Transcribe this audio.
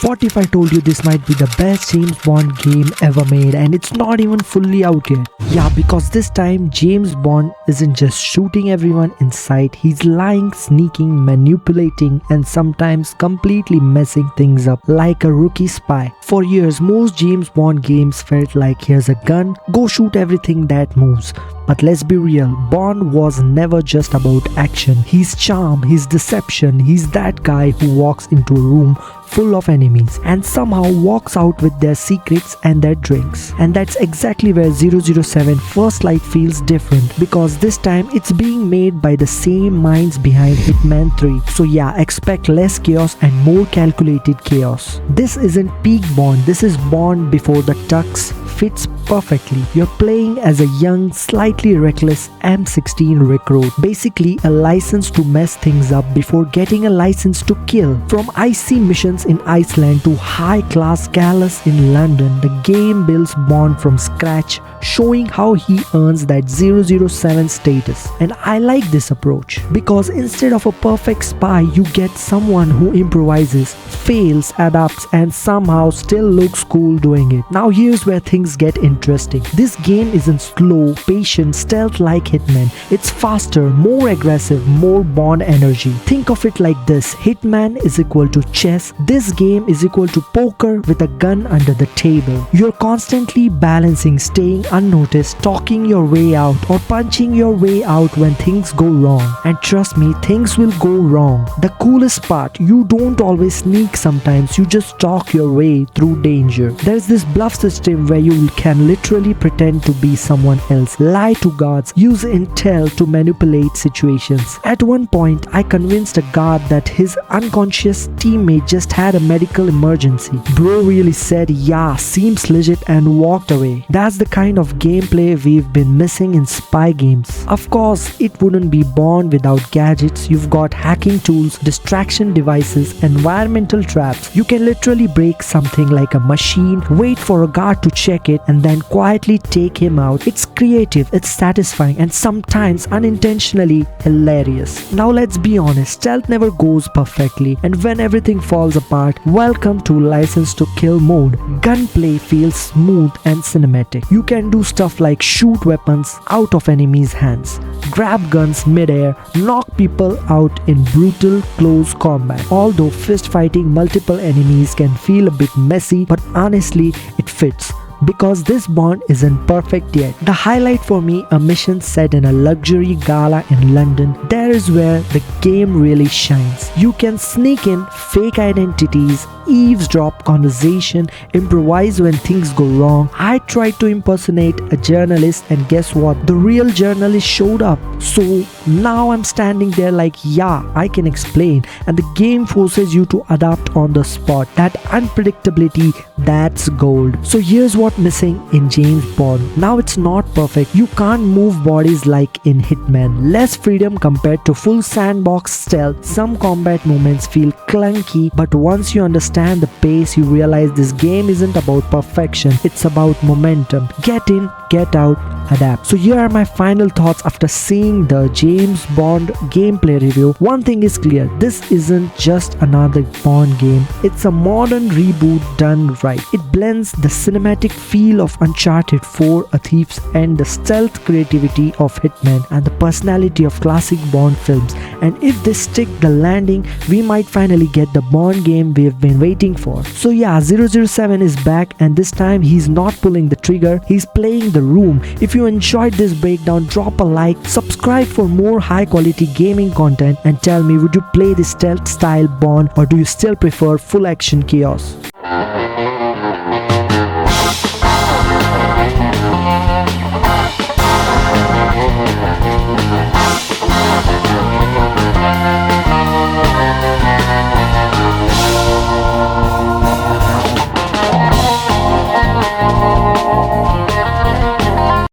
What if I told you this might be the best James Bond game ever made and it's not even fully out yet? Yeah, because this time James Bond isn't just shooting everyone in sight, he's lying, sneaking, manipulating and sometimes completely messing things up like a rookie spy. For years, most James Bond games felt like here's a gun, go shoot everything that moves. But let's be real, Bond was never just about action. His charm, his deception, he's that guy who walks into a room full of enemies and somehow walks out with their secrets and their drinks. And that's exactly where 007 First Light feels different, because this time it's being made by the same minds behind Hitman 3. So yeah, expect less chaos and more calculated chaos. This isn't peak Bond, this is Bond before the tux fits perfectly. You're playing as a young, slightly reckless M16 recruit, basically a license to mess things up before getting a license to kill. From icy missions in Iceland to high-class galas in London, the game builds Bond from scratch, showing how he earns that 007 status. And I like this approach, because instead of a perfect spy, you get someone who improvises, fails, adapts, and somehow still looks cool doing it. Now here's where things get interesting. This game isn't slow, patient, stealth like Hitman. It's faster, more aggressive, more Bond energy. Think of it like this: Hitman is equal to chess. This game is equal to poker with a gun under the table. You're constantly balancing staying unnoticed, talking your way out, or punching your way out when things go wrong. And trust me, things will go wrong. The coolest part, you don't always sneak sometimes, you just talk your way through danger. There's this bluff system where you can literally pretend to be someone else, lie to guards, use intel to manipulate situations. At one point, I convinced a guard that his unconscious teammate just had a medical emergency. Bro really said, yeah, seems legit, and walked away. That's the kind of gameplay we've been missing in spy games. Of course, it wouldn't be Bond without gadgets. You've got hacking tools, distraction devices, environmental traps. You can literally break something like a machine, wait for a guard to check it, and then quietly take him out. It's creative, it's satisfying, and sometimes unintentionally hilarious. Now let's be honest, stealth never goes perfectly, and when everything falls apart, welcome to License to Kill mode. Gunplay feels smooth and cinematic. You can do stuff like shoot weapons out of enemies' hands, grab guns mid-air, knock people out in brutal close combat. Although fist fighting multiple enemies can feel a bit messy, but honestly, it fits, because this Bond isn't perfect yet. The highlight for me, a mission set in a luxury gala in London. There is where the game really shines. You can sneak in fake identities, eavesdrop conversation, improvise when things go wrong. I tried to impersonate a journalist, and guess what? The real journalist showed up. So now I'm standing there like, yeah, I can explain, and the game forces you to adapt on the spot. That unpredictability, that's gold. So here's what missing in James Bond. Now it's not perfect. You can't move bodies like in Hitman. Less freedom compared to full sandbox stealth. Some combat moments feel clunky, but once you understand the pace, you realize this game isn't about perfection, it's about momentum. Get in, get out, adapt. So here are my final thoughts after seeing the James Bond gameplay review. One thing is clear, this isn't just another Bond game, it's a modern reboot done right. It blends the cinematic feel of Uncharted 4, A Thief's End, the stealth creativity of Hitman, and the personality of classic Bond films. And if they stick the landing, we might finally get the Bond game we've been waiting for. So yeah, 007 is back, and this time he's not pulling the trigger, he's playing the room. If you enjoyed this breakdown, drop a like, subscribe for more high quality gaming content, and tell me, would you play this stealth style Bond, or do you still prefer full action chaos?